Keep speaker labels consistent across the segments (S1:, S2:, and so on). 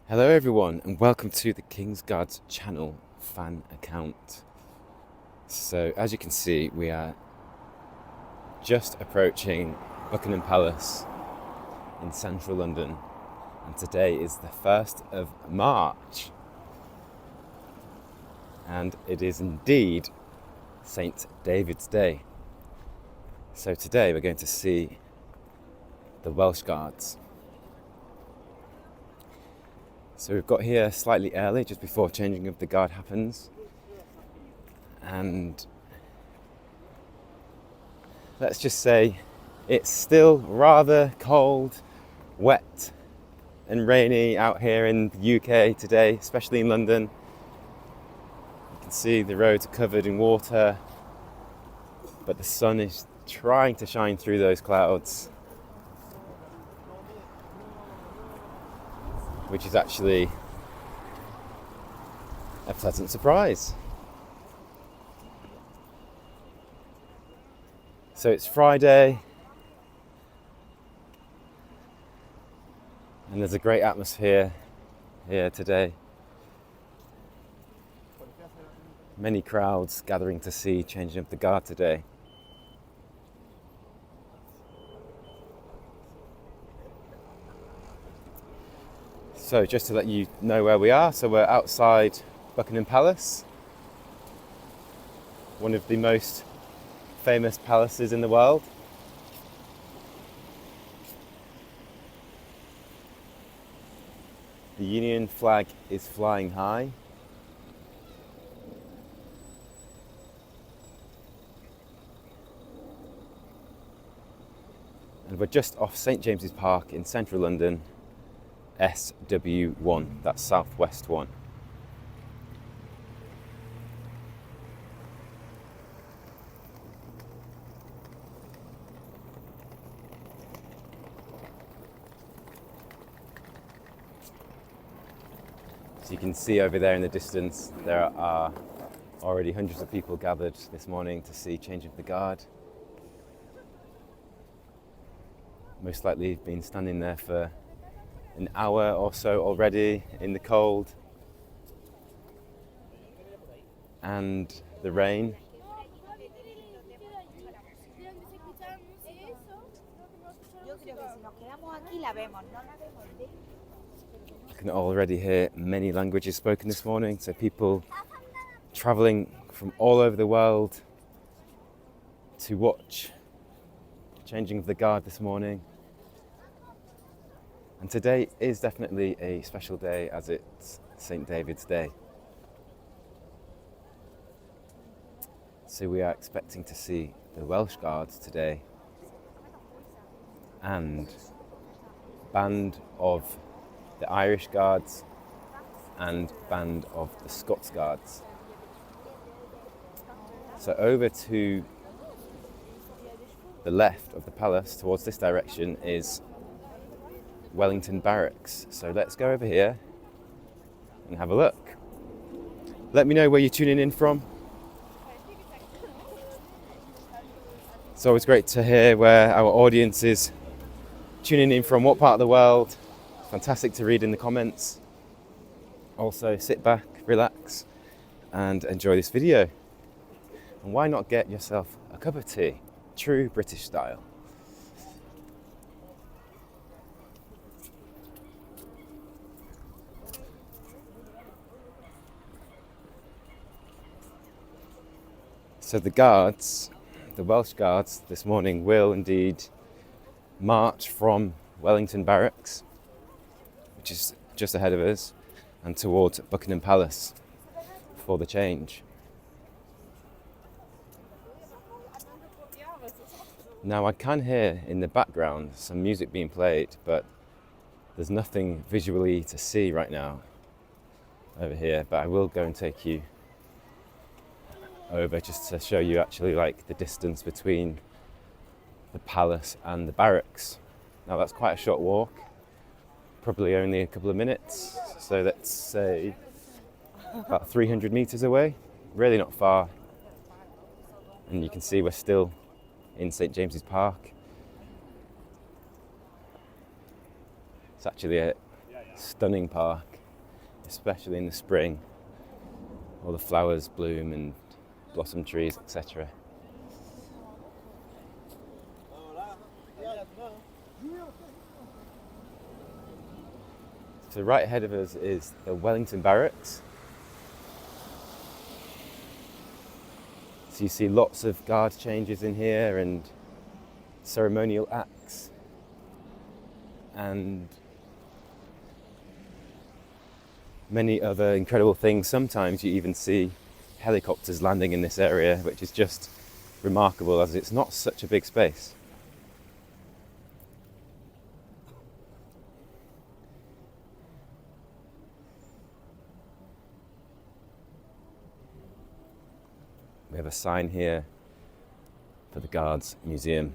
S1: Hello everyone and welcome to the King's Guards channel fan account. So as you can see, we are just approaching Buckingham Palace in central London, and today is the 1st of March and it is indeed St. David's Day. So today we're going to see the Welsh Guards. So we've got here slightly early, just before changing of the guard happens, and let's just say it's still rather cold, wet and rainy out here in the UK today, especially in London. You can see the roads are covered in water, but the sun is trying to shine through those clouds, which is actually a pleasant surprise. So it's Friday and there's a great atmosphere here today. Many crowds gathering to see changing of the guard today. So just to let you know where we are, so we're outside Buckingham Palace, one of the most famous palaces in the world. The Union flag is flying high. And we're just off St. James's Park in central London, SW1, that's Southwest 1. So you can see over there in the distance, there are already hundreds of people gathered this morning to see change of the guard. Most likely been standing there for an hour or so already in the cold and the rain. I can already hear many languages spoken this morning, so people travelling from all over the world to watch changing of the guard this morning. And today is definitely a special day as it's St. David's Day. So we are expecting to see the Welsh Guards today and band of the Irish Guards and band of the Scots Guards. So over to the left of the palace, towards this direction, is Wellington Barracks. So let's go over here and have a look. Let me know where you're tuning in from. It's always great to hear where our audience is tuning in from, what part of the world. Fantastic to read in the comments. Also sit back, relax and enjoy this video. And why not get yourself a cup of tea, true British style. So the guards, the Welsh Guards this morning will indeed march from Wellington Barracks, which is just ahead of us, and towards Buckingham Palace for the change. Now I can hear in the background some music being played, but there's nothing visually to see right now over here, but I will go and take you over just to show you actually like the distance between the palace and the barracks. Now that's quite a short walk, probably only a couple of minutes, so let's say about 300 meters away, really not far. And you can see we're still in St. James's Park. It's actually a stunning park. especially in the spring. All the flowers bloom and blossom trees, etc. So right ahead of us is the Wellington Barracks. So you see lots of guard changes in here and ceremonial acts and many other incredible things. Sometimes you even see helicopters landing in this area, which is just remarkable as it's not such a big space. We have a sign here for the Guards Museum.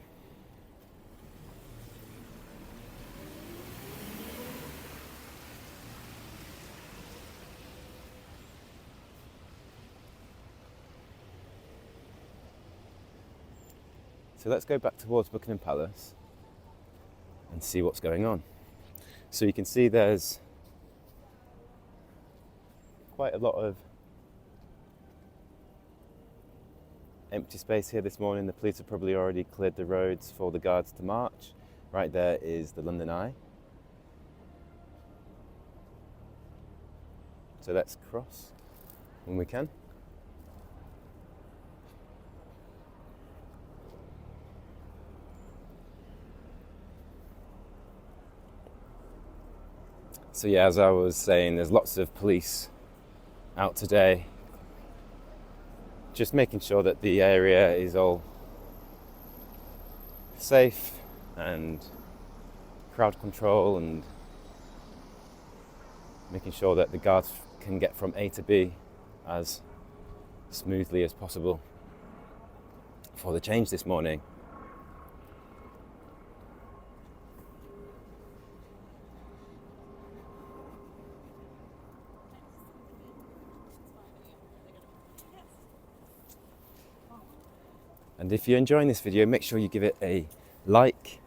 S1: So let's go back towards Buckingham Palace and see what's going on. So you can see there's quite a lot of empty space here this morning. The police have probably already cleared the roads for the guards to march. Right there is the London Eye. So let's cross when we can. So yeah, as I was saying, there's lots of police out today, just making sure that the area is all safe and crowd control and making sure that the guards can get from A to B as smoothly as possible for the change this morning. And if you're enjoying this video, make sure you give it a like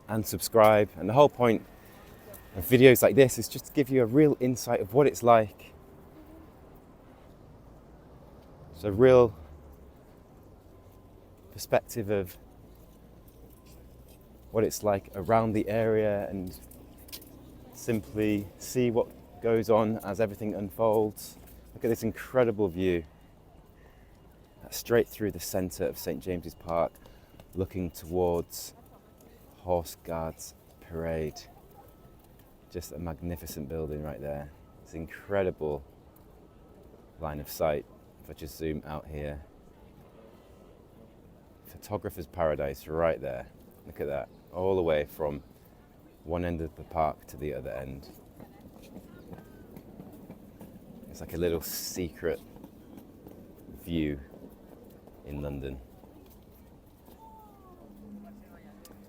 S1: and subscribe. And the whole point of videos like this is just to give you a real insight of what it's like. It's a real perspective of what it's like around the area and simply see what goes on as everything unfolds. Look at this incredible view. Straight through the centre of St James's Park, looking towards Horse Guards Parade. Just a magnificent building right there. It's an incredible line of sight. If I just zoom out here. Photographer's paradise right there. Look at that. All the way from one end of the park to the other end. It's like a little secret view in London.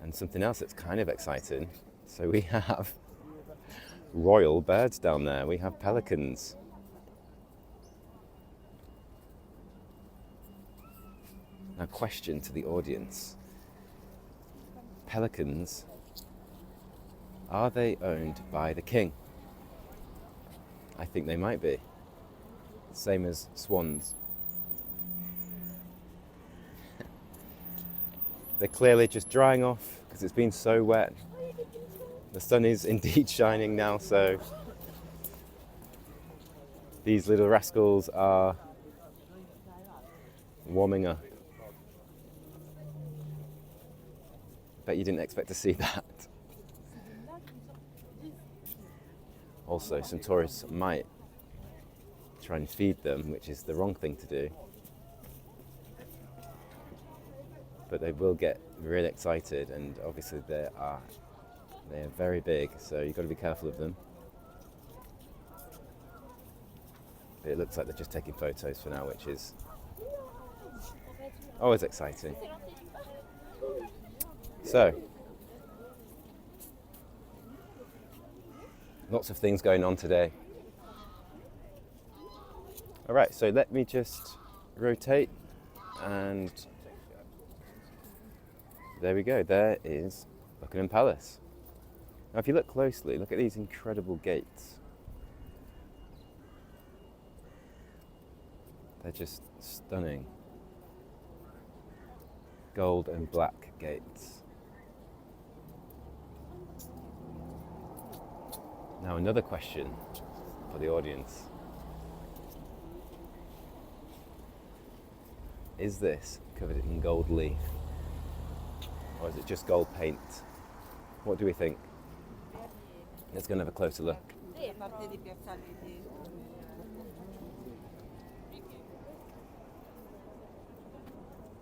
S1: And something else that's kind of exciting. So we have royal birds down there. We have pelicans. Now, question to the audience. Pelicans, are they owned by the king? I think they might be. Same as swans. They're clearly just drying off because it's been so wet. The sun is indeed shining now, so these little rascals are warming up. Bet you didn't expect to see that. Also, some tourists might try and feed them, which is the wrong thing to do. But they will get really excited, and obviously they're very big, so you've got to be careful of them. But it looks like they're just taking photos for now, which is always exciting. So, lots of things going on today. All right, so let me just rotate and there we go, there is Buckingham Palace. Now if you look closely, look at these incredible gates. They're just stunning. Gold and black gates. Now another question for the audience. Is this covered in gold leaf? Or is it just gold paint? What do we think? Let's go and have a closer look.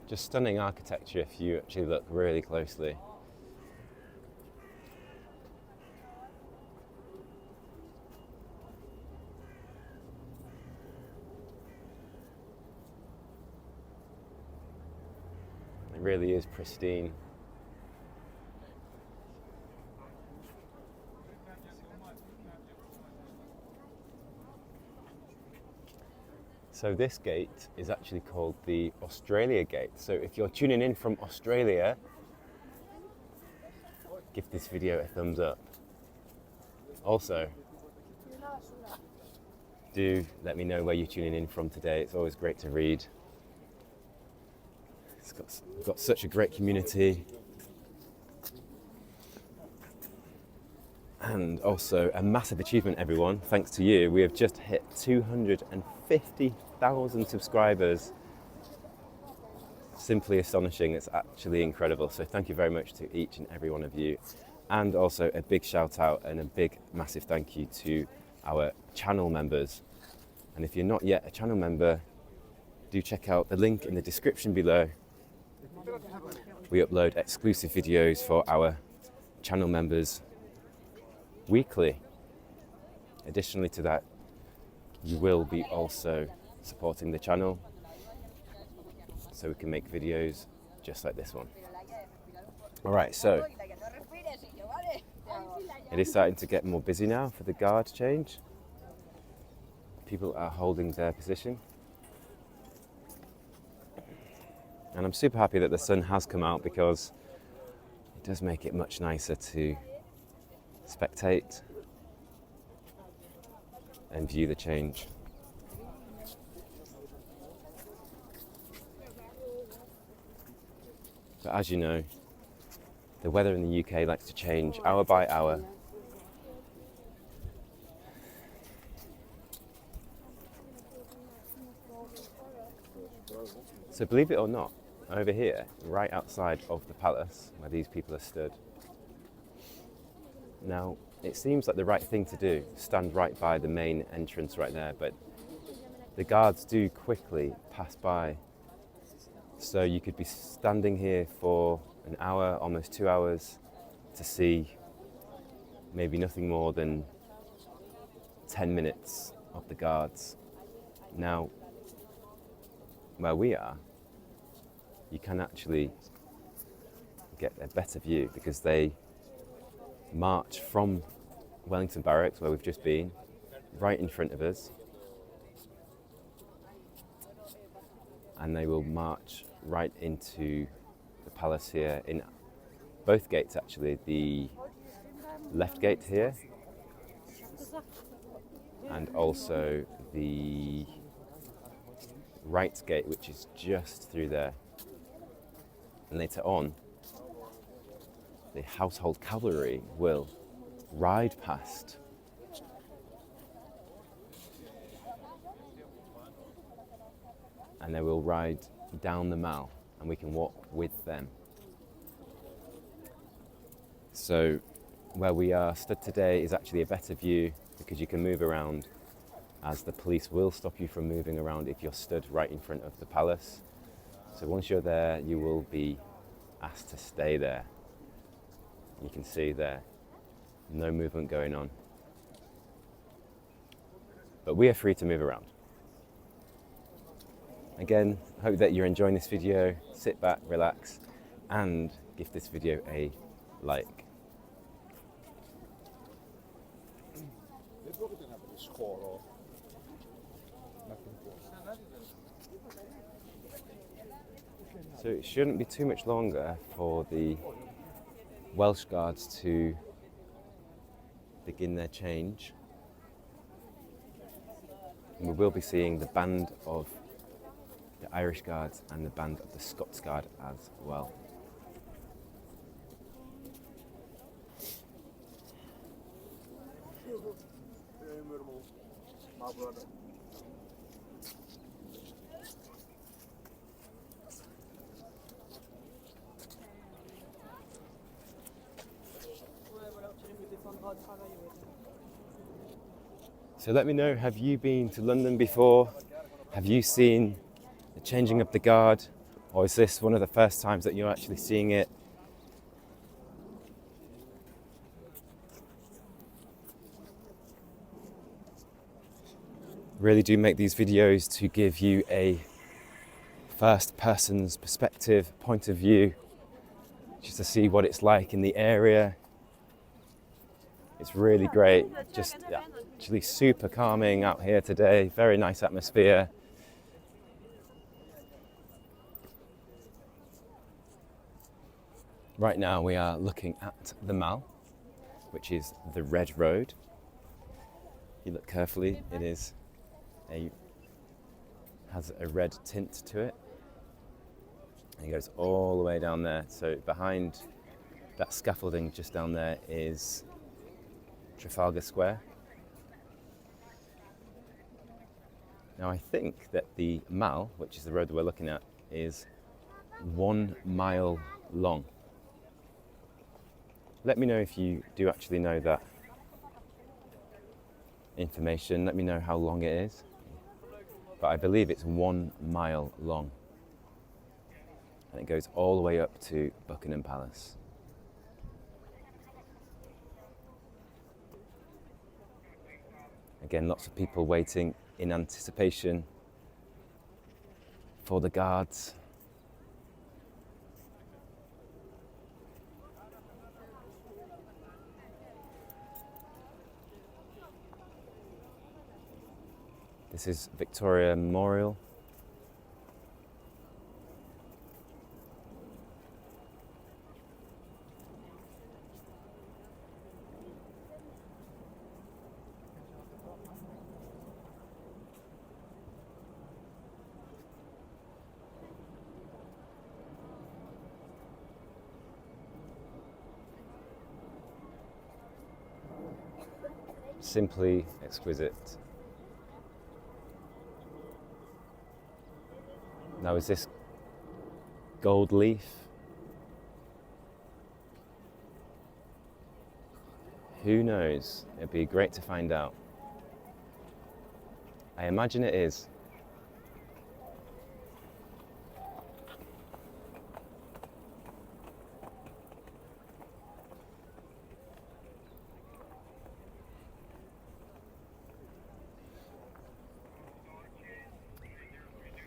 S1: Just stunning architecture if you actually look really closely. It really is pristine. So this gate is actually called the Australia Gate. So if you're tuning in from Australia, give this video a thumbs up. Also, do let me know where you're tuning in from today. It's always great to read. We've got such a great community. And also a massive achievement, everyone. Thanks to you, we have just hit 250,000 subscribers. Simply astonishing. It's actually incredible. So thank you very much to each and every one of you. And also a big shout out and a big massive thank you to our channel members. And if you're not yet a channel member, do check out the link in the description below. We upload exclusive videos for our channel members weekly. Additionally to that, you will be also supporting the channel so we can make videos just like this one. Alright, so it is starting to get more busy now for the guard change. People are holding their position. And I'm super happy that the sun has come out because it does make it much nicer to spectate and view the change. But as you know, the weather in the UK likes to change hour by hour. So believe it or not, over here, right outside of the palace where these people are stood, now it seems like the right thing to do, stand right by the main entrance right there, but the guards do quickly pass by. So you could be standing here for an hour, almost 2 hours, to see maybe nothing more than 10 minutes of the guards. Now, where we are, you can actually get a better view because they march from Wellington Barracks, where we've just been, right in front of us, and they will march right into the palace here in both gates actually, the left gate here and also the right gate, which is just through there. And later on, the household cavalry will ride past. And they will ride down the mall, and we can walk with them. So where we are stood today is actually a better view because you can move around, as the police will stop you from moving around if you're stood right in front of the palace. So once you're there, you will be asked to stay there. You can see there, no movement going on. But we are free to move around. Again, I hope that you're enjoying this video. Sit back, relax, and give this video a like. So it shouldn't be too much longer for the Welsh Guards to begin their change. And we will be seeing the band of the Irish Guards and the band of the Scots Guard as well. So let me know, have you been to London before? Have you seen the changing of the guard? Or is this one of the first times that you're actually seeing it? Really do make these videos to give you a first person's perspective, point of view, just to see what it's like in the area. It's really great, just actually super calming out here today, very nice atmosphere. Right now we are looking at the Mall, which is the Red Road. If you look carefully, has a red tint to it. And it goes all the way down there. So behind that scaffolding just down there is Trafalgar Square. Now I think that the Mall, which is the road that we're looking at, is 1 mile long. Let me know if you do actually know that information. Let me know how long it is. But I believe it's 1 mile long. And it goes all the way up to Buckingham Palace. Again, lots of people waiting in anticipation for the guards. This is Victoria Memorial. Simply exquisite. Now, is this gold leaf? Who knows? It'd be great to find out. I imagine it is.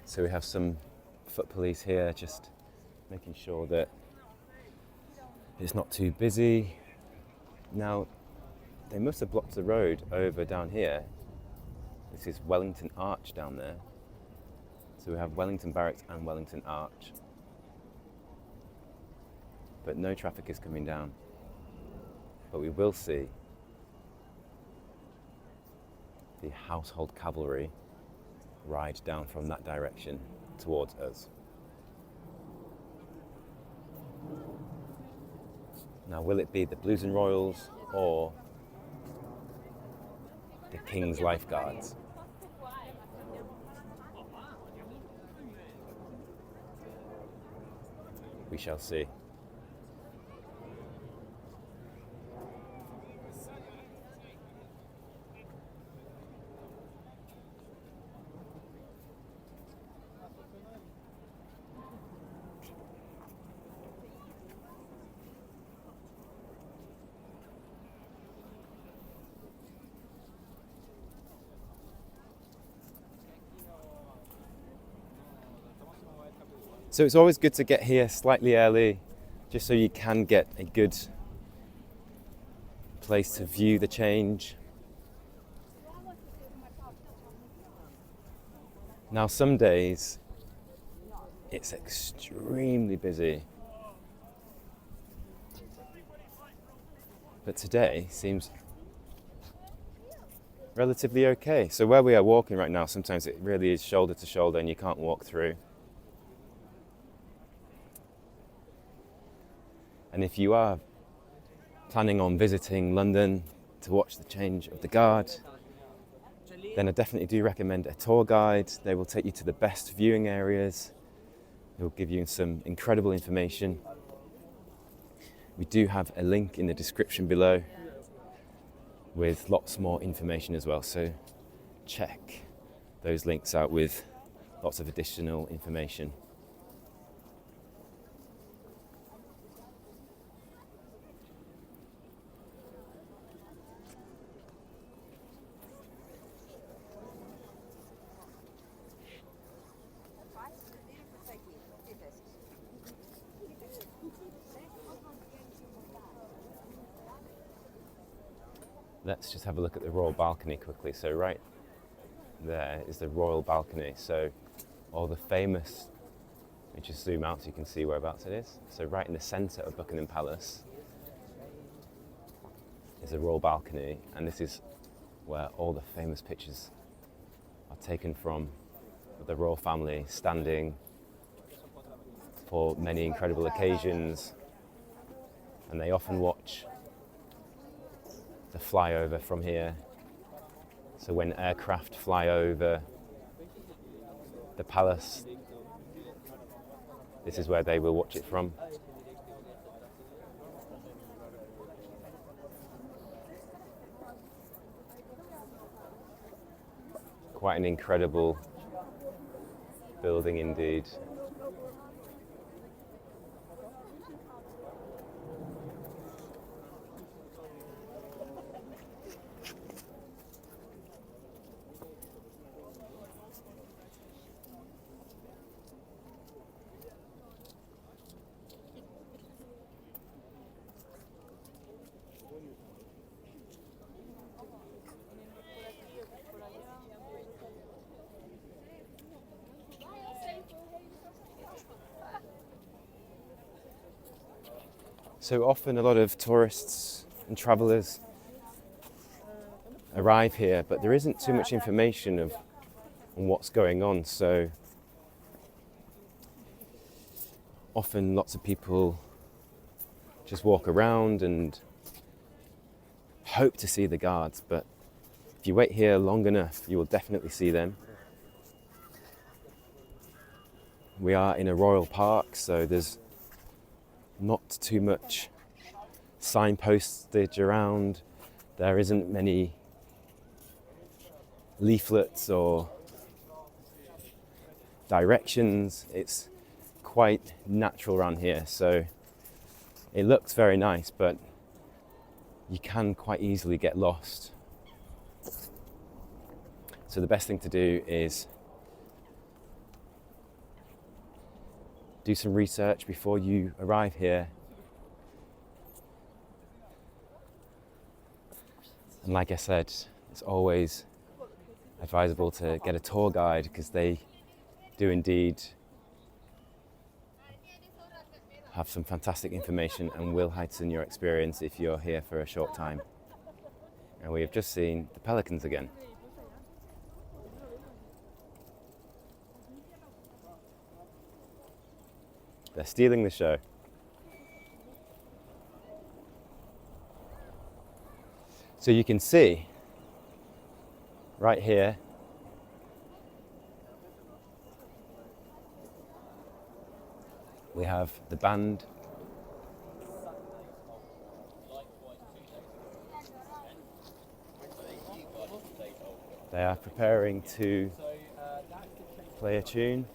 S1: So we have some foot police here, just making sure that it's not too busy. Now, they must have blocked the road over down here. This is Wellington Arch down there. So we have Wellington Barracks and Wellington Arch. But no traffic is coming down. But we will see the household cavalry ride down from that direction towards us. Now, will it be the Blues and Royals or the King's Lifeguards? We shall see. So it's always good to get here slightly early, just so you can get a good place to view the change. Now, some days it's extremely busy, but today seems relatively okay. So where we are walking right now, sometimes it really is shoulder to shoulder and you can't walk through. And if you are planning on visiting London to watch the change of the guard, then I definitely do recommend a tour guide. They will take you to the best viewing areas. They will give you some incredible information. We do have a link in the description below with lots more information as well. So check those links out with lots of additional information. Let's just have a look at the royal balcony quickly. So right there is the royal balcony. So all the famous, let me just zoom out so you can see whereabouts it is. So right in the centre of Buckingham Palace is a royal balcony, and this is where all the famous pictures are taken from, with the royal family standing for many incredible occasions, and they often watch the flyover from here. So when aircraft fly over the palace, this is where they will watch it from. Quite an incredible building indeed. So often a lot of tourists and travellers arrive here, but there isn't too much information on what's going on. So often lots of people just walk around and hope to see the guards, but if you wait here long enough, you will definitely see them. We are in a royal park, so there's not too much signpostage around. There isn't many leaflets or directions. It's quite natural around here, so it looks very nice, but you can quite easily get lost. So the best thing to do is do some research before you arrive here. And like I said, it's always advisable to get a tour guide, because they do indeed have some fantastic information and will heighten your experience if you're here for a short time. And we have just seen the pelicans again. They're stealing the show. So you can see right here we have the band. They are preparing to play a tune.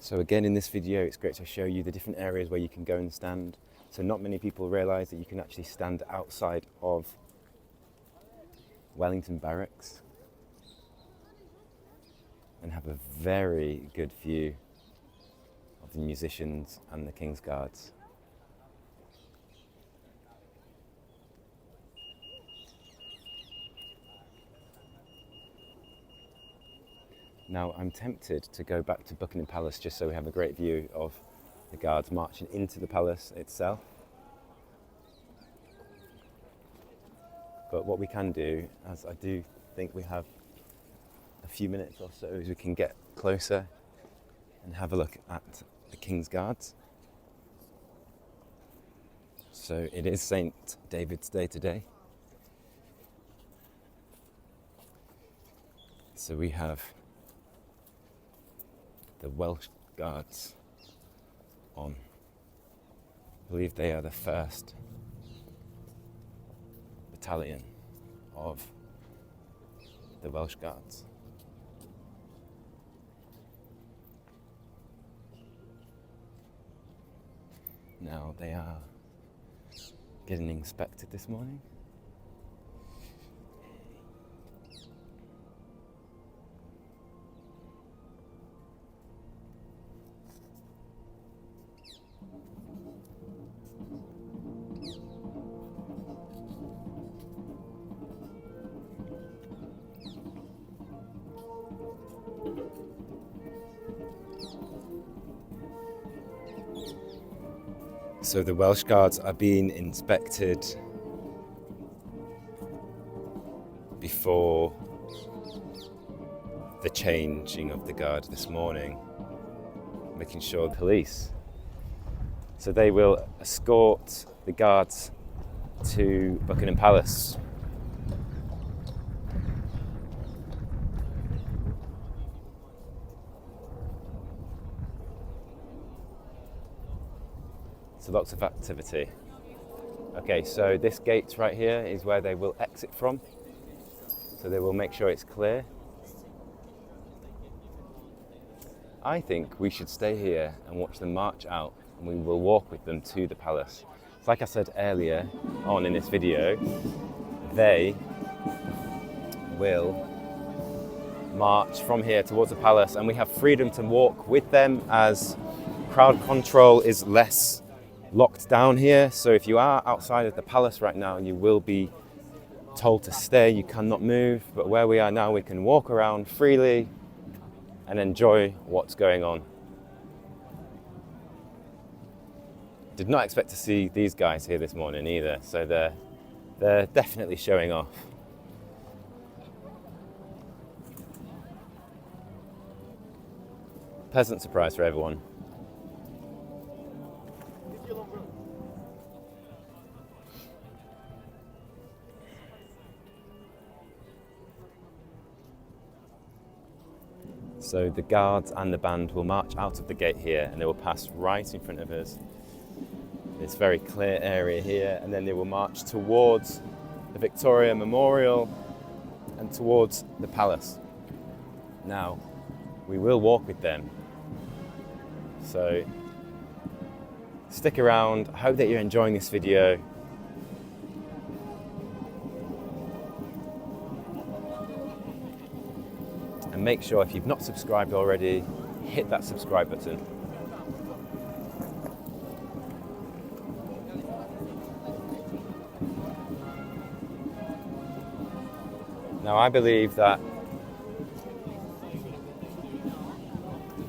S1: So again, in this video, it's great to show you the different areas where you can go and stand. So not many people realise that you can actually stand outside of Wellington Barracks and have a very good view of the musicians and the King's Guards. Now, I'm tempted to go back to Buckingham Palace just so we have a great view of the guards marching into the palace itself. But what we can do, as I do think we have a few minutes or so, is we can get closer and have a look at the King's Guards. So it is St. David's Day today. So we have the Welsh Guards on. I believe they are the first battalion of the Welsh Guards. Now they are getting inspected this morning. So the Welsh Guards are being inspected before the changing of the guard this morning, making sure the police. So they will escort the guards to Buckingham Palace. So lots of activity. Okay, so this gate right here is where they will exit from. So they will make sure it's clear. I think we should stay here and watch them march out, and we will walk with them to the palace. So like I said earlier on in this video, they will march from here towards the palace, and we have freedom to walk with them as crowd control is less locked down here. So if you are outside of the palace right now, you will be told to stay, you cannot move. But where we are now, we can walk around freely and enjoy what's going on. Did not expect to see these guys here this morning either, so they're definitely showing off. Pleasant surprise for everyone. So the guards and the band will march out of the gate here, and they will pass right in front of us. This very clear area here, and then they will march towards the Victoria Memorial and towards the palace. Now, we will walk with them. So stick around. I hope that you're enjoying this video. And make sure, if you've not subscribed already, hit that subscribe button. Now, I believe that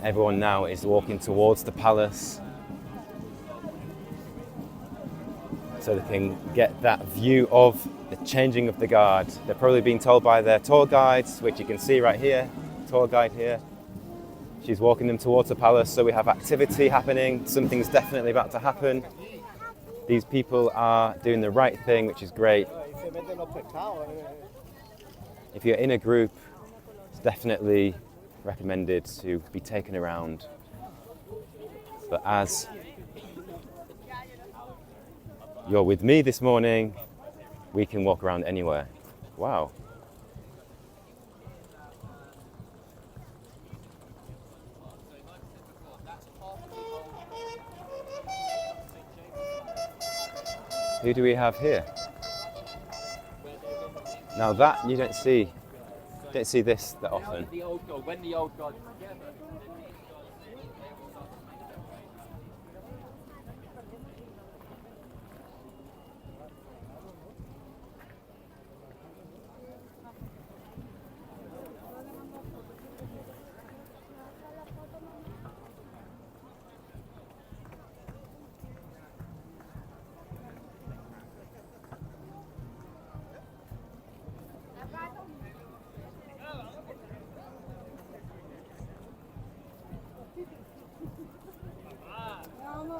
S1: everyone now is walking towards the palace so they can get that view of the changing of the guard. They're probably being told by their tour guides, which you can see right here, tour guide here. She's walking them towards the palace, so we have activity happening. Something's definitely about to happen. These people are doing the right thing, which is great. If you're in a group, it's definitely recommended to be taken around. But as you're with me this morning, we can walk around anywhere. Wow. Who do we have here? Now that you don't see this that often.
S2: When the old god.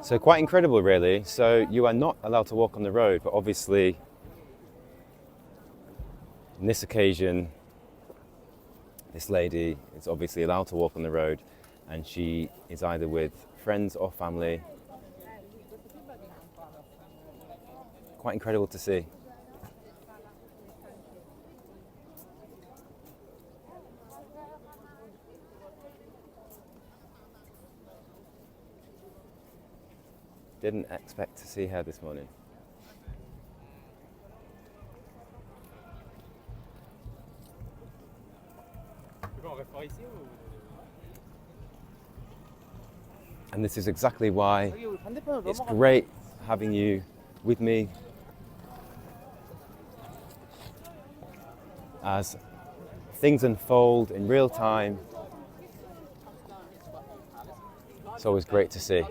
S1: So quite incredible, really. So you are not allowed to walk on the road, but obviously, on this occasion, this lady is obviously allowed to walk on the road, and she is either with friends or family. Quite incredible to see. Didn't expect to see her this morning. And this is exactly why it's great having you with me, as things unfold in real time. It's always great to see.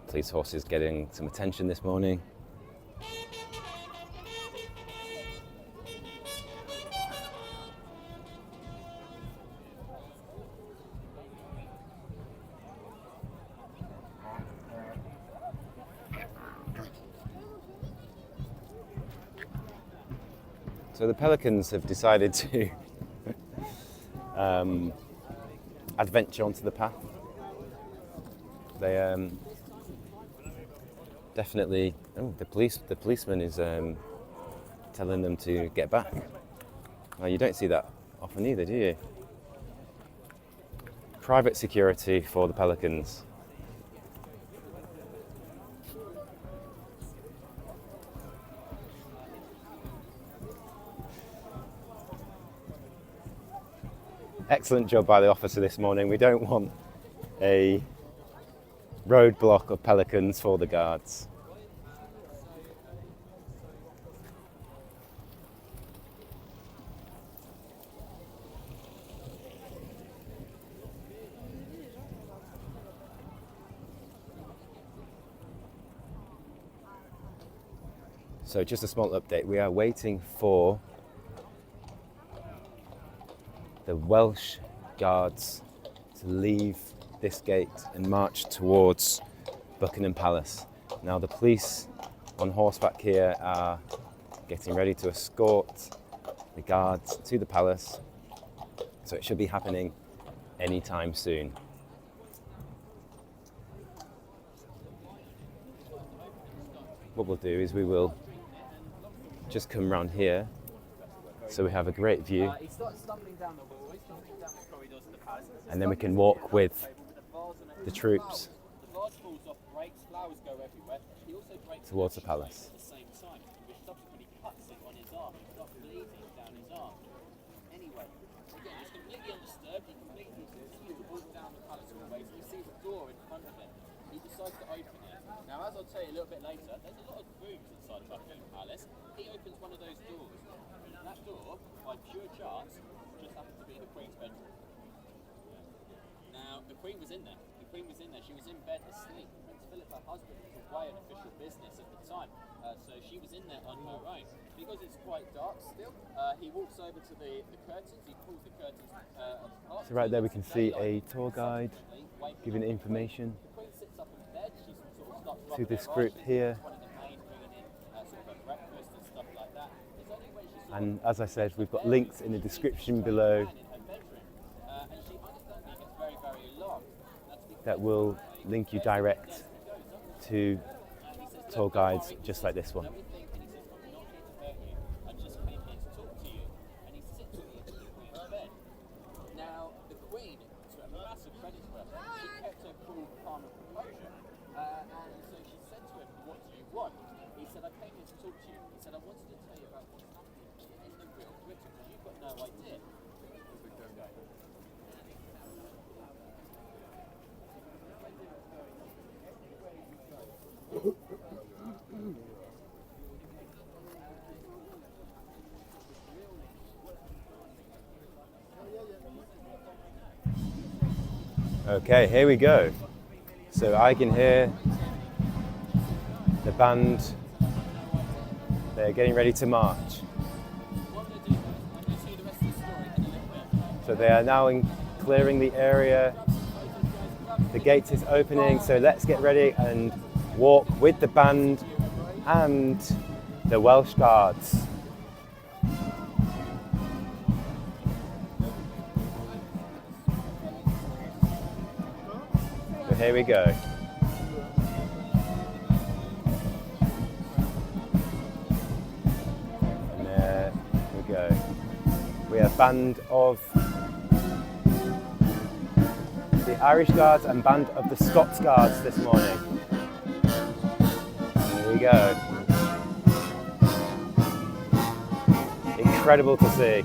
S1: The police horse is getting some attention this morning. So the pelicans have decided to adventure onto the path. They definitely. Oh, the policeman is telling them to get back. Well, you don't see that often either, do you? Private security for the pelicans. Excellent job by the officer this morning. We don't want a roadblock of pelicans for the guards. So just a small update. We are waiting for the Welsh guards to leave this gate and march towards Buckingham Palace. Now the police on horseback here are getting ready to escort the guards to the palace, so it should be happening anytime soon. What we'll do is we will just come round here so we have a great view, and then we can walk with the troops towards the palace.
S2: Now, as I'll tell you a little bit later, there's a lot of rooms inside Buckingham Palace. He opens one of those doors. That door, by pure chance, just happened to be the Queen's bedroom. Now, the Queen was in there. She was in bed asleep. Prince Philip, her husband, was away on official business at the time. So she was in there on her own. Because it's quite dark still, he walks over to the curtains. He pulls the curtains apart.
S1: So right there we can see a tour guide giving information to this group here. And as I said, we've got links in the description below that will link you direct to tour guides just like this one.
S2: Now, the Queen, to a massive credit to her, she kept her cool, calm, and composure. And so she said to him, "What do you want?" He said, "I came here to talk to you." He said, "I wanted to tell you about what's happening in the real Britain, because you've got no idea."
S1: Okay, here we go. So I can hear the band. They're getting ready to march. So they are now clearing the area. The gate is opening, so let's get ready and walk with the band and the Welsh Guards. So here we go. And there we go. We have a band of the Irish Guards and band of the Scots Guards this morning. Here we go. Incredible to see.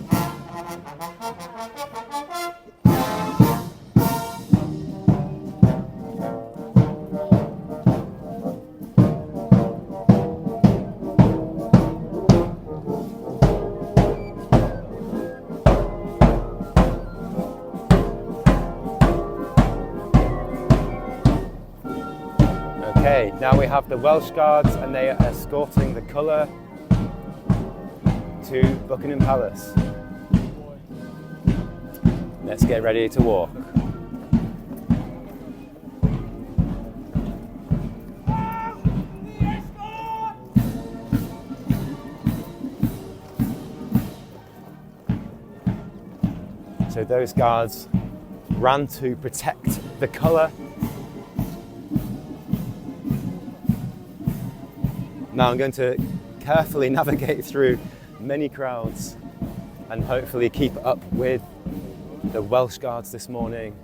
S1: Okay, now we have the Welsh Guards and they are escorting the colour to Buckingham Palace. Let's get ready to walk. So those guards ran to protect the colour. Now I'm going to carefully navigate through many crowds and hopefully keep up with the Welsh Guards this morning.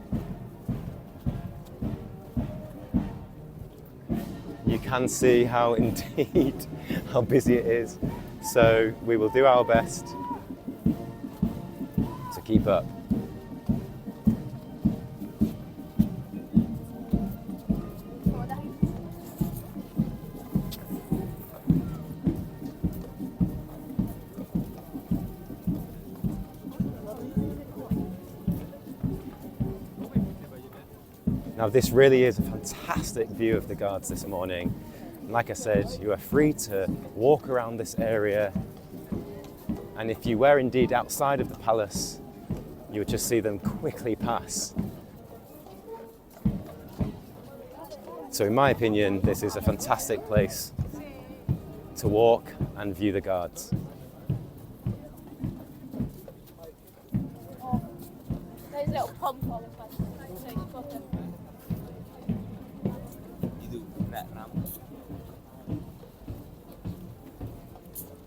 S1: You can see how indeed how busy it is, so we will do our best to keep up. Now this really is a fantastic view of the Guards this morning. And like I said, you are free to walk around this area, and if you were indeed outside of the palace, you would just see them quickly pass. So in my opinion, this is a fantastic place to walk and view the Guards.
S3: Those little pom-poms.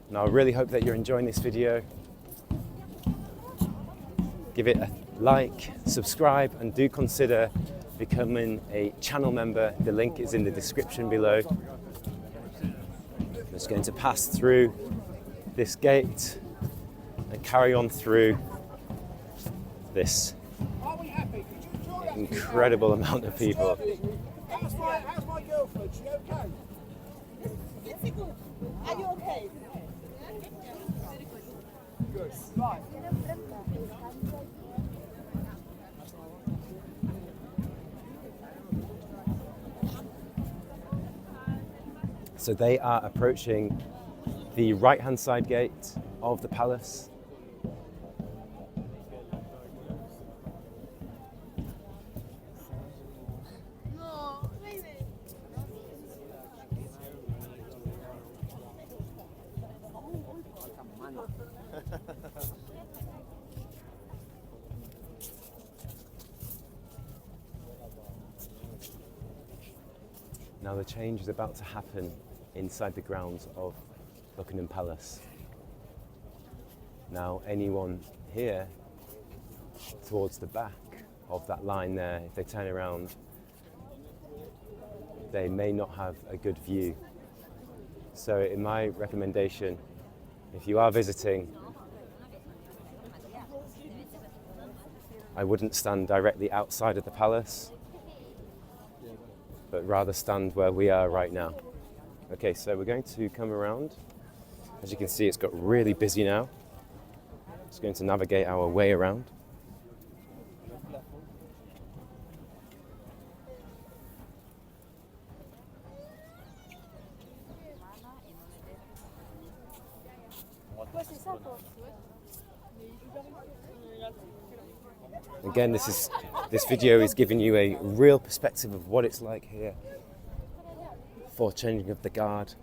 S1: Now I really hope that you're enjoying this video. Give it a like, subscribe, and do consider becoming a channel member. The link is in the description below. I'm just going to pass through this gate and carry on through this incredible amount of people.
S4: How's my girlfriend? She okay?
S3: Are you okay?
S4: Good. Right.
S1: So they are approaching the right-hand side gate of the palace.
S3: No, baby.
S1: Now the change is about to happen inside the grounds of Buckingham Palace. Now anyone here towards the back of that line there, if they turn around, they may not have a good view. So in my recommendation, if you are visiting, I wouldn't stand directly outside of the palace, but rather stand where we are right now. Okay, so we're going to come around. As you can see, it's got really busy now. Just going to navigate our way around. Again, this video is giving you a real perspective of what it's like here for changing of the guard.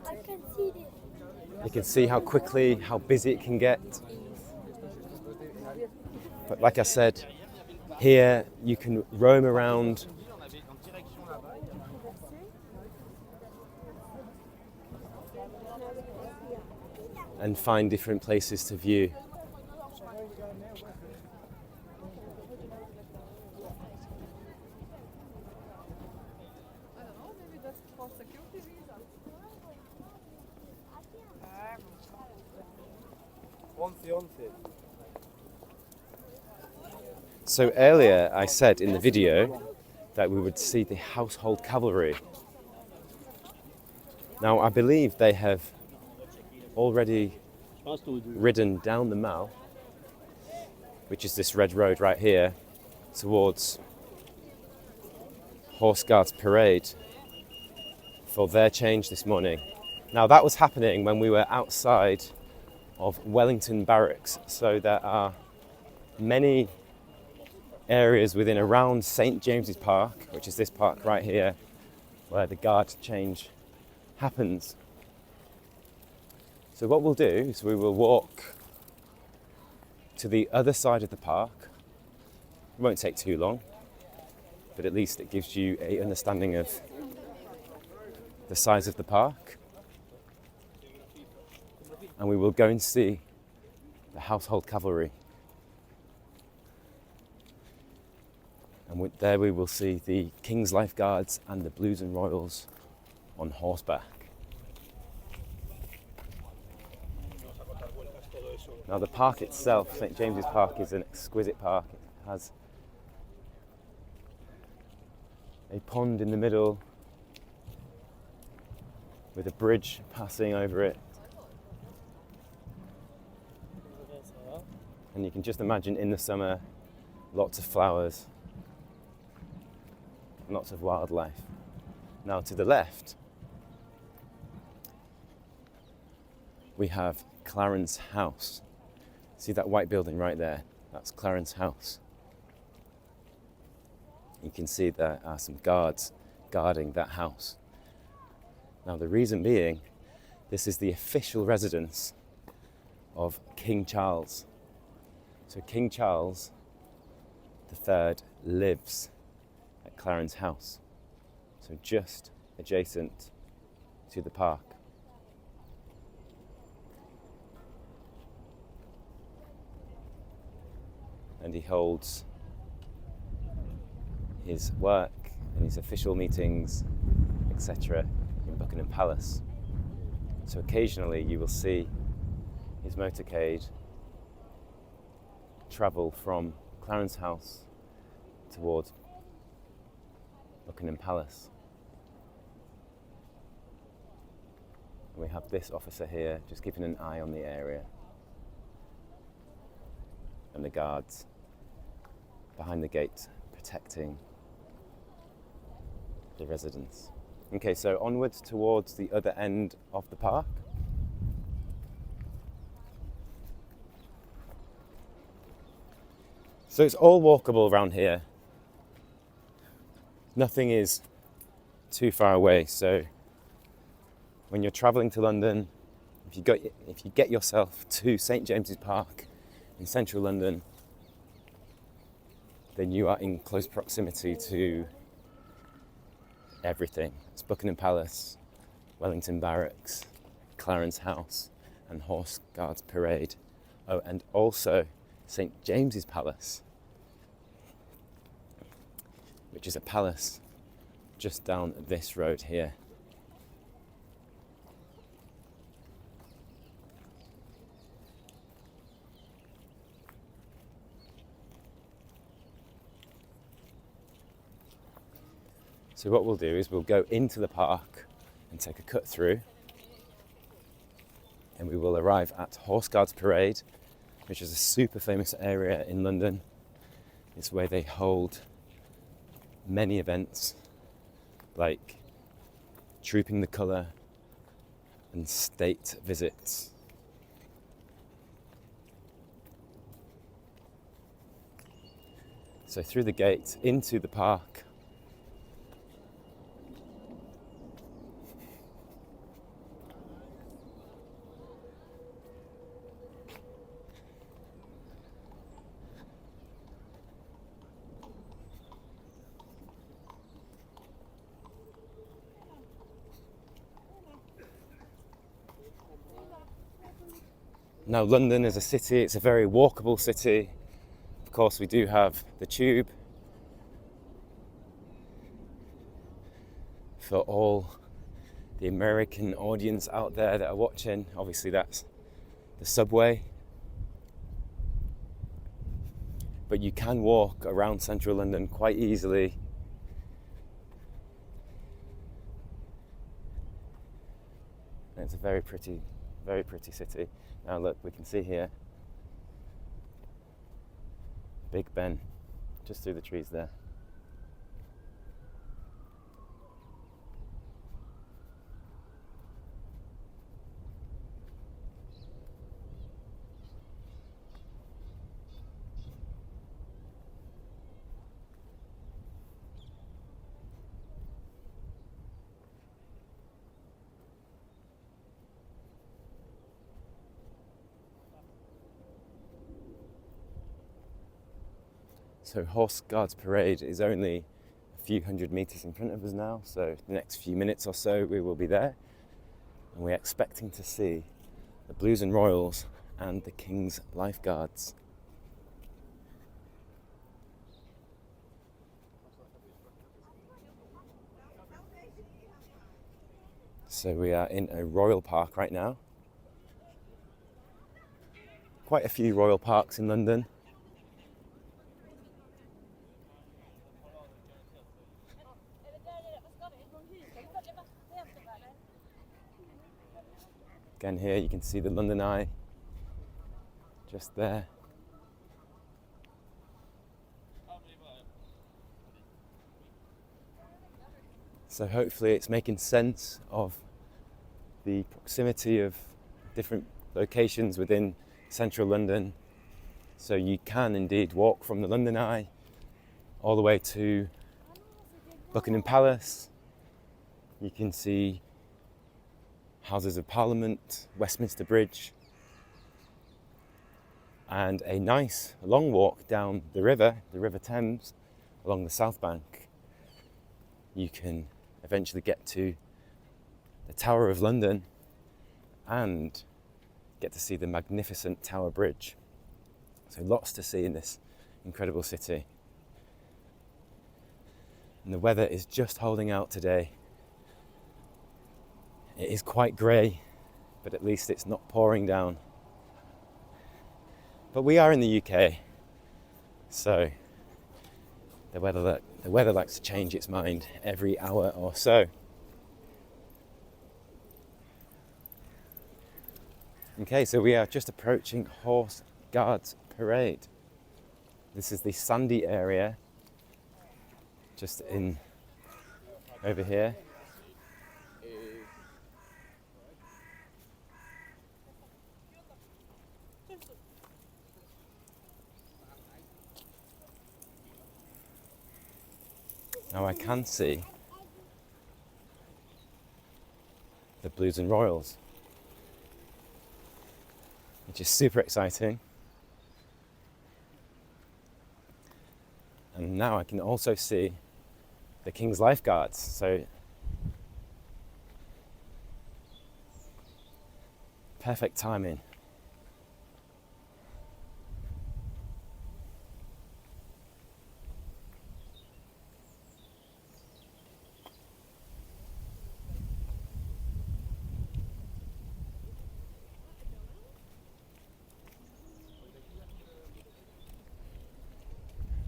S3: I can see this.
S1: You can see how quickly, how busy it can get. But like I said, here you can roam around and find different places to view. So earlier I said in the video that we would see the household cavalry. Now I believe they have already ridden down the Mall, which is this red road right here, towards Horse Guards Parade for their change this morning. Now that was happening when we were outside of Wellington Barracks, so there are many areas within around St James's Park, which is this park right here, where the guard change happens. So what we'll do is we will walk to the other side of the park. It won't take too long, but at least it gives you an understanding of the size of the park. And we will go and see the household cavalry. And there we will see the King's Life Guards and the Blues and Royals on horseback. Now the park itself, St James's Park, is an exquisite park. It has a pond in the middle with a bridge passing over it. And you can just imagine in the summer, lots of flowers, lots of wildlife. Now to the left, we have Clarence House. See that white building right there? That's Clarence House. You can see there are some guards guarding that house. Now the reason being, this is the official residence of King Charles. So King Charles III lives at Clarence House, so just adjacent to the park. And he holds his work and his official meetings, etc., in Buckingham Palace. So occasionally you will see his motorcade travel from Clarence House towards Buckingham Palace. And we have this officer here just keeping an eye on the area, and the guards behind the gate protecting the residents. Okay, so onwards towards the other end of the park. So it's all walkable around here. Nothing is too far away. So when you're traveling to London, if you get yourself to St James's Park in central London, then you are in close proximity to everything. It's Buckingham Palace, Wellington Barracks, Clarence House, and Horse Guards Parade. Oh, and also St James's Palace, which is a palace just down this road here. So what we'll do is we'll go into the park and take a cut through, and we will arrive at Horse Guards Parade, which is a super famous area in London. It's where they hold many events like Trooping the Colour and state visits. So through the gate into the park. Now, London as a city, it's a very walkable city. Of course, we do have the tube for all the American audience out there that are watching. Obviously, that's the subway. But you can walk around central London quite easily. And it's a very pretty city. Now look, we can see here Big Ben just through the trees there. So Horse Guards Parade is only a few hundred metres in front of us now, so the next few minutes or so we will be there, and we're expecting to see the Blues and Royals and the King's Lifeguards. So we are in a royal park right now. Quite a few royal parks in London. Again here you can see the London Eye just there. So hopefully it's making sense of the proximity of different locations within central London. So you can indeed walk from the London Eye all the way to Buckingham Palace. You can see Houses of Parliament, Westminster Bridge, and a nice long walk down the River Thames, along the South Bank. You can eventually get to the Tower of London and get to see the magnificent Tower Bridge. So lots to see in this incredible city. And the weather is just holding out today. It is quite grey, but at least it's not pouring down. But we are in the UK, so the weather likes to change its mind every hour or so. Okay, so we are just approaching Horse Guards Parade. This is the sandy area, just in over here. Now I can see the Blues and Royals. which is super exciting. And now I can also see the King's Lifeguards. So perfect timing.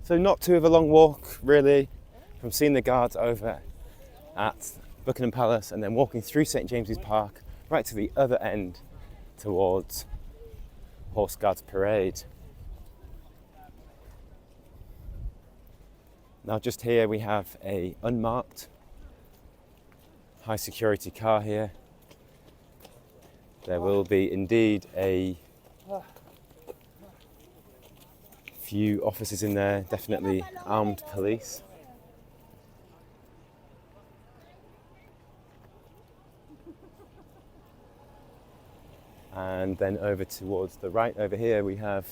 S1: So not too of a long walk really, from seeing the guards over at Buckingham Palace and then walking through St James's Park right to the other end towards Horse Guards Parade. Now just here we have a unmarked high security car here. There will be indeed a few officers in there, definitely armed police. And then over towards the right over here we have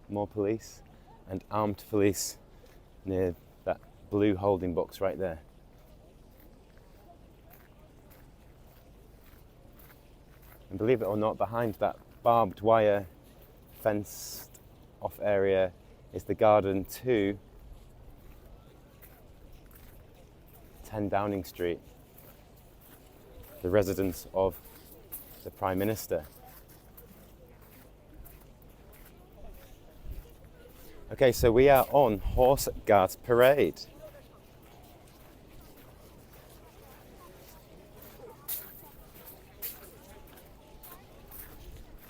S1: more police and armed police near that blue holding box right there. And believe it or not, behind that barbed wire fenced off area is the garden to 10 Downing Street, the residence of the Prime Minister. Okay, so we are on Horse Guards Parade.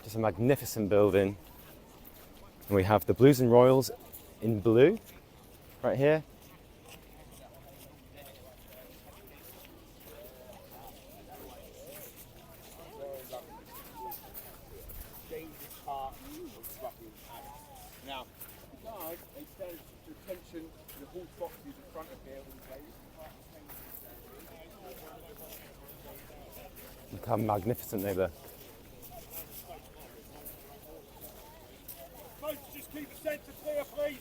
S1: Just a magnificent building. And we have the Blues and Royals in blue right here.
S4: Now, guys, they stand to attention to the horse boxes in front of here.
S1: Look how magnificent they look.
S4: Folks, just keep the centre clear, please.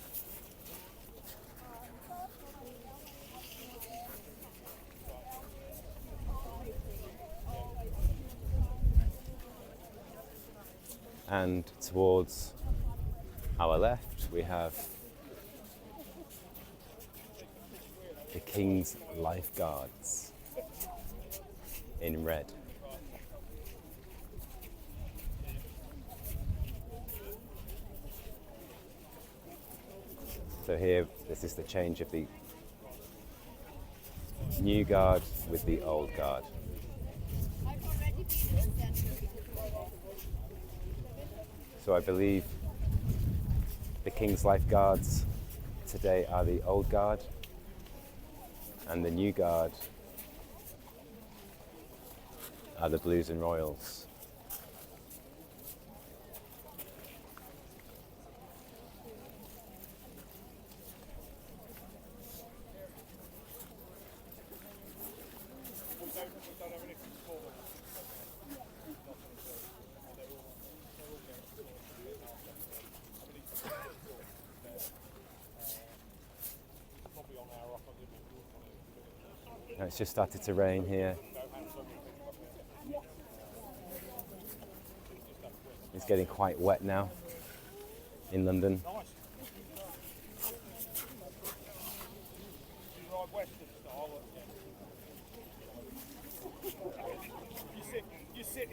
S1: And towards our left we have the King's Lifeguards in red. So here, this is the change of the new guard with the old guard. So I believe the King's Lifeguards today are the old guard and the new guard are the Blues and Royals. Now it's just started to rain here. It's getting quite wet now in London.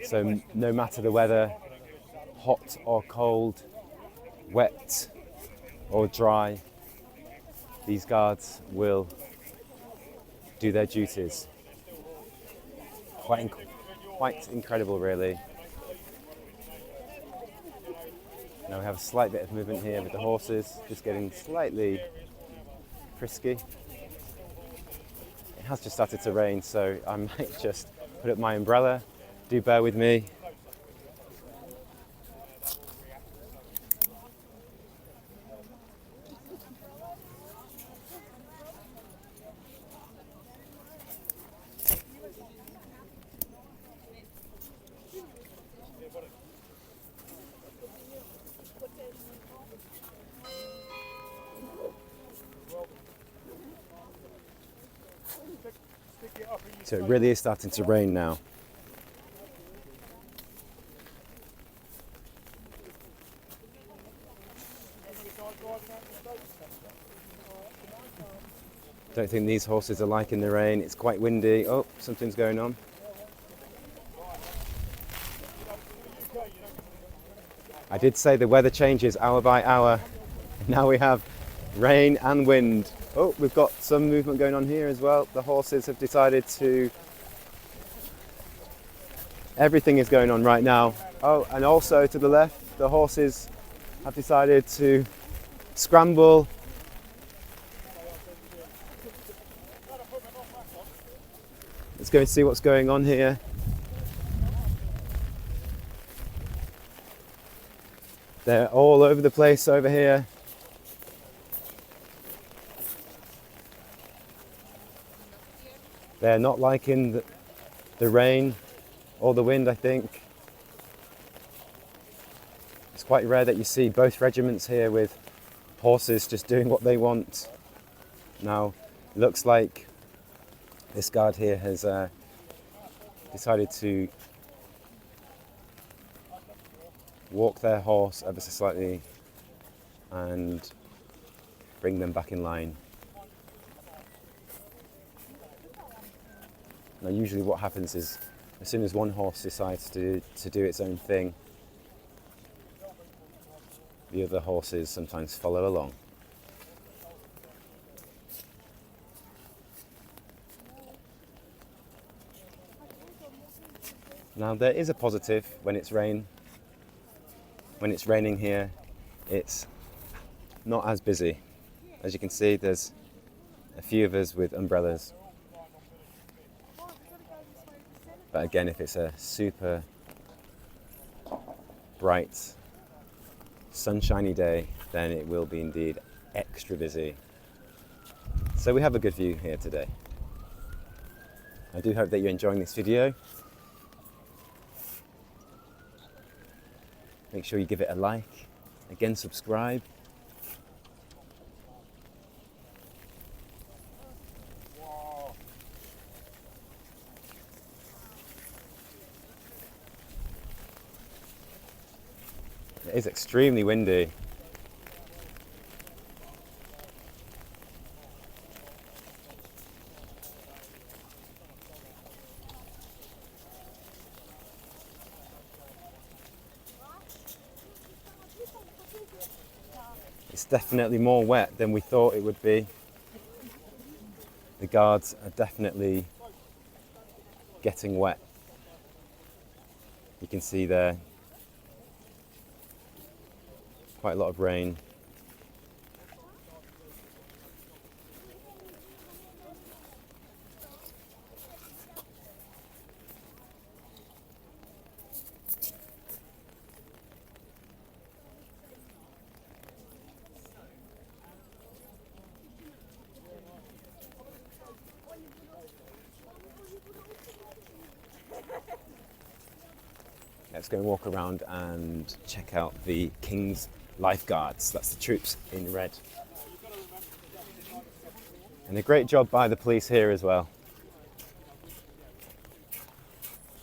S1: So no matter the weather, hot or cold, wet or dry, these guards will do their duties. Quite incredible, really. Now we have a slight bit of movement here with the horses, just getting slightly frisky. It has just started to rain, so I might just put up my umbrella. Do bear with me. So it really is starting to rain now. Don't think these horses are liking the rain. It's quite windy. Oh, something's going on. I did say the weather changes hour by hour. Now we have rain and wind. Oh, we've got some movement going on here as well. The horses have decided to... Everything is going on right now. Oh, and also to the left, the horses have decided to scramble. Let's go and see what's going on here. They're all over the place over here. They're not liking the rain or the wind, I think. It's quite rare that you see both regiments here with horses just doing what they want. Now, it looks like this guard here has decided to walk their horse ever so slightly and bring them back in line. Now usually what happens is as soon as one horse decides to do its own thing, the other horses sometimes follow along. Now there is a positive when it's rain. When it's raining here, it's not as busy. As you can see, there's a few of us with umbrellas. But again, if it's a super bright, sunshiny day, then it will be indeed extra busy. So we have a good view here today. I do hope that you're enjoying this video. Make sure you give it a like. Again, subscribe. It is extremely windy. It's definitely more wet than we thought it would be. The guards are definitely getting wet. You can see there quite a lot of rain. Let's go and walk around and check out the King's Lifeguards. That's the troops in red. And a great job by the police here as well.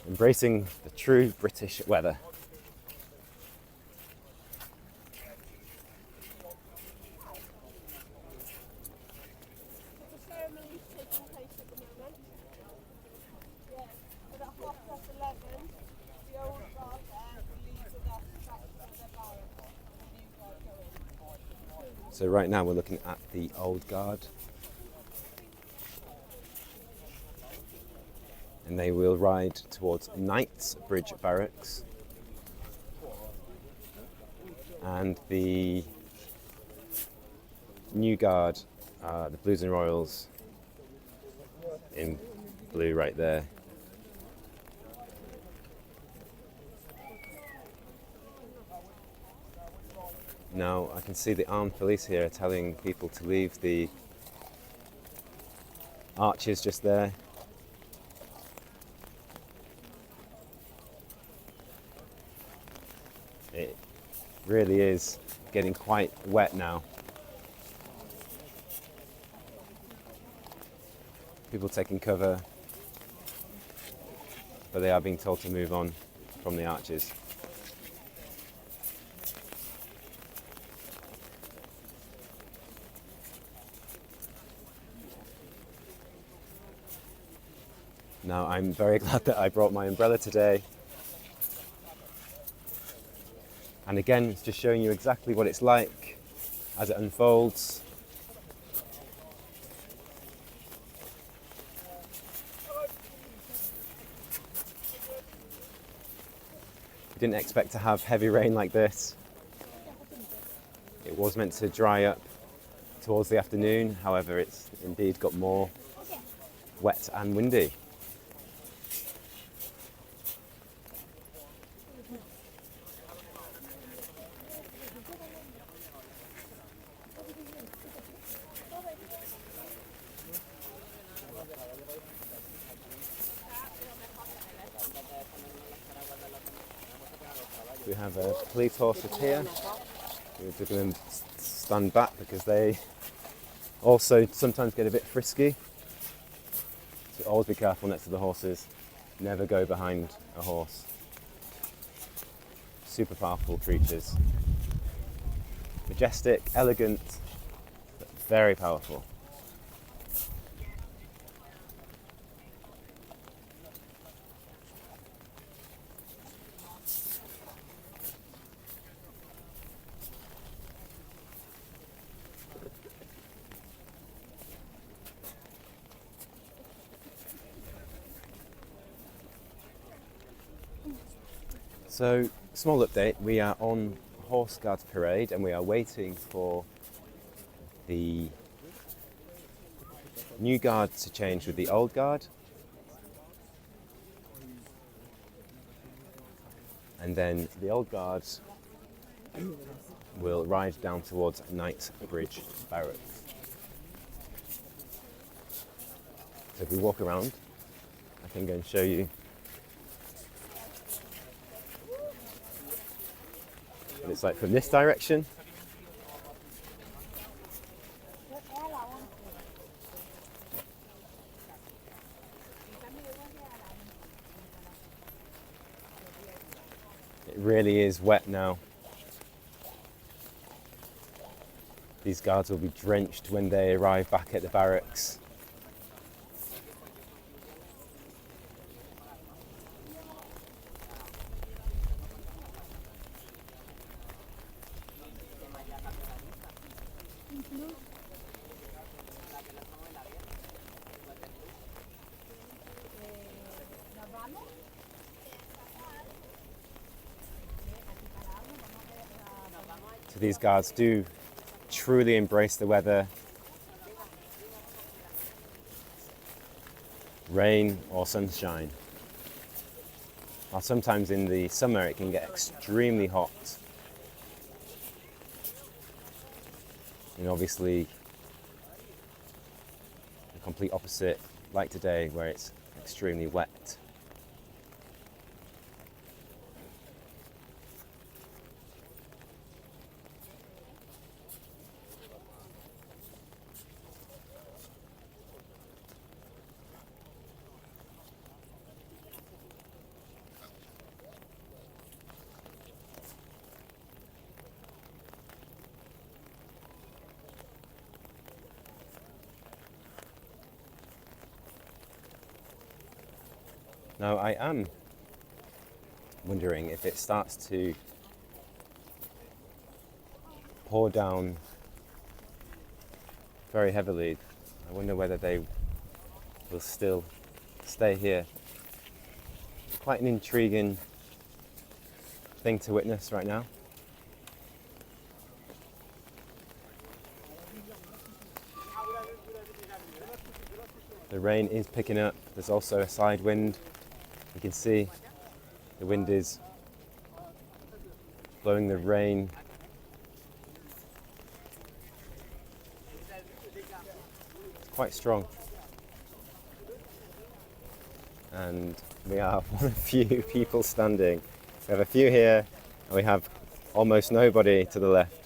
S1: Embracing the true British weather.
S3: The ceremony is taking place at the moment. Yeah, but at 11:30, the old guard there will leave with us back to the barracks. The new guard going.
S1: So right now we're looking at the old guard. And they will ride towards Knightsbridge Barracks. And the new guard, the Blues and Royals, in blue right there. Now I can see the armed police here are telling people to leave the arches just there. It really is getting quite wet now. People taking cover but they are being told to move on from the arches. Now, I'm very glad that I brought my umbrella today. And again, it's just showing you exactly what it's like as it unfolds. I didn't expect to have heavy rain like this. It was meant to dry up towards the afternoon, however, it's indeed got more wet and windy. We have a police horses here. We're going to stand back because they also sometimes get a bit frisky. So always be careful next to the horses. Never go behind a horse. Super powerful creatures. Majestic, elegant, but very powerful. So, small update, we are on Horse Guards Parade and we are waiting for the new guard to change with the old guard. And then the old guard will ride down towards Knightsbridge Barracks. So if we walk around, I can go and show you what it's like from this direction. It really is wet now. These guards will be drenched when they arrive back at the barracks. So these guards do truly embrace the weather, rain or sunshine. While sometimes in the summer it can get extremely hot. And obviously the complete opposite, like today, where it's extremely wet. Now I am wondering if it starts to pour down very heavily. I wonder whether they will still stay here. It's quite an intriguing thing to witness right now. The rain is picking up. There's also a side wind. You can see the wind is blowing the rain. It's quite strong. And we are one of few people standing. We have a few here and we have almost nobody to the left.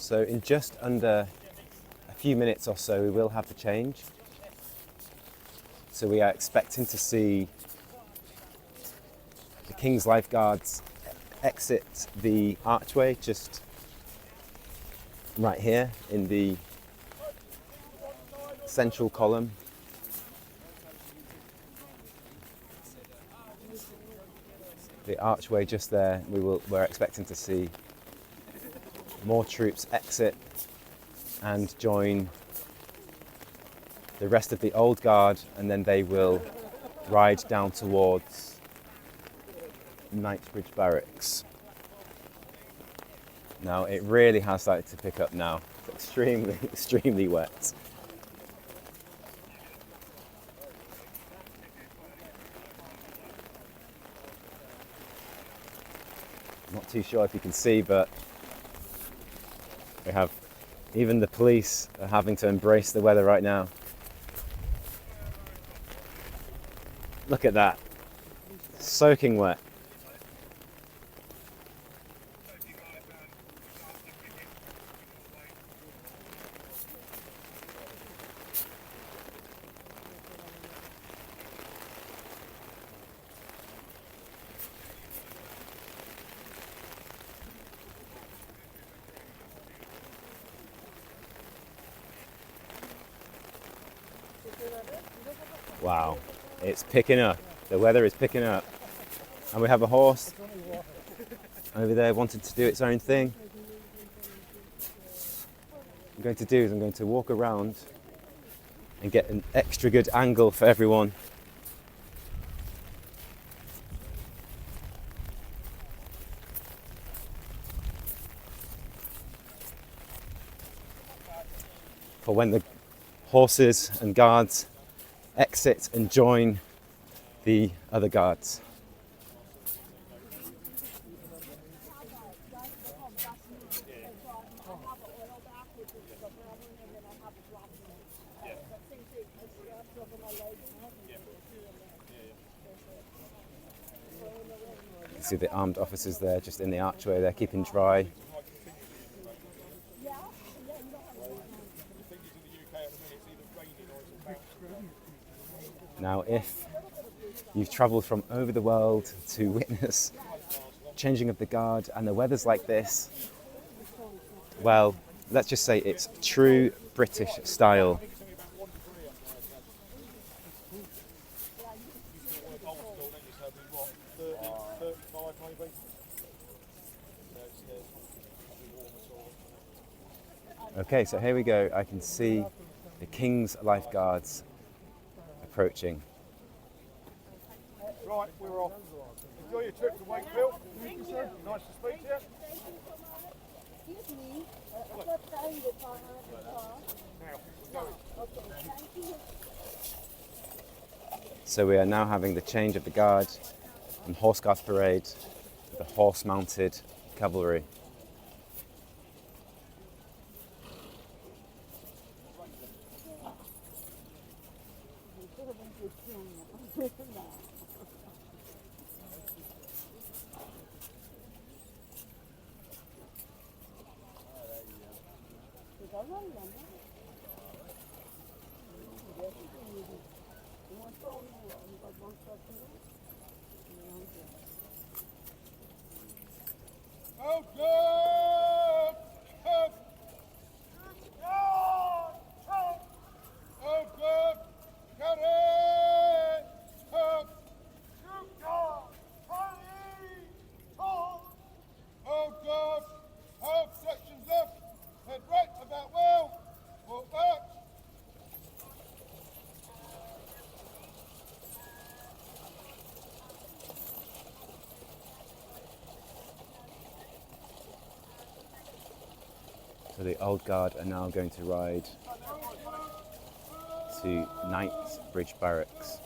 S1: So in just under a few minutes or so, we will have the change. So we are expecting to see the King's Lifeguards exit the archway just right here in the central column. The archway just there, we're expecting to see more troops exit and join the rest of the old guard, and then they will ride down towards Knightsbridge Barracks. Now it really has started to pick up now. It's extremely wet. Not too sure if you can see, but we have even the police are having to embrace the weather right now. Look at that, soaking wet. Wow, it's picking up. The weather is picking up. And we have a horse over there wanting to do its own thing. What I'm going to do is I'm going to walk around and get an extra good angle for everyone. For when the horses and guards exit and join the other guards. You see the armed officers there just in the archway, they're keeping dry. Now, if you've travelled from over the world to witness changing of the guard and the weather's like this, well, let's just say it's true British style. Okay, so here we go. I can see the King's Lifeguards approaching.
S4: Right, we're off. Enjoy your trip to Wakefield. Thank you. Nice to speak to you.
S3: Excuse me, I've got time to find out the car.
S4: Now, go.
S3: Okay, thank you.
S1: So we are now having the change of the guard and horse guard parade with the horse-mounted cavalry.
S4: Oh, good! Oh, oh, good! Got it! Oh, oh, good! Oh, sections left. Head right about well. Walk back.
S1: So the old guard are now going to ride to Knightsbridge Barracks.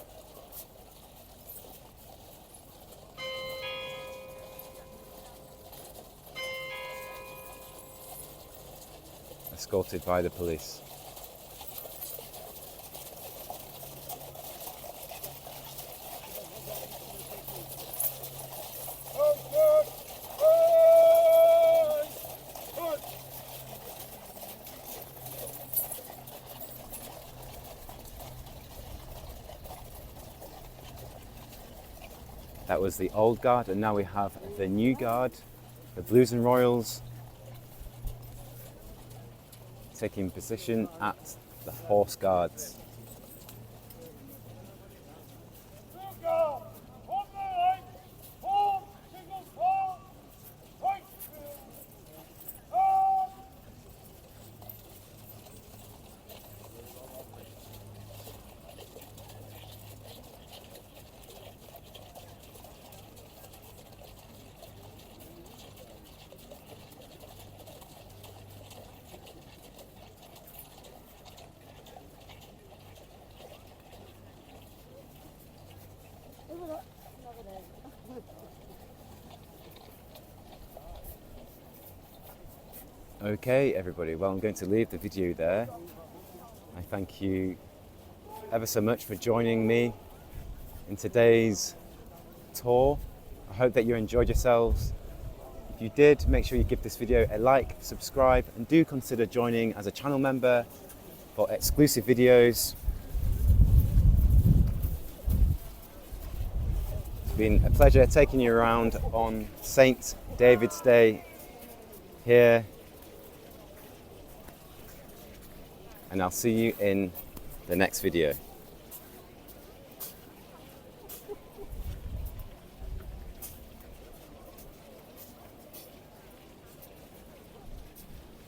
S1: Escorted by the police.
S4: Oh, good! Oh, good!
S1: That was the old guard, and now we have the new guard, the Blues and Royals, taking position at the Horse Guards. Okay, everybody, well, I'm going to leave the video there. I thank you ever so much for joining me in today's tour. I hope that you enjoyed yourselves. If you did, make sure you give this video a like, subscribe, and do consider joining as a channel member for exclusive videos. It's been a pleasure taking you around on St. David's Day here. And I'll see you in the next video.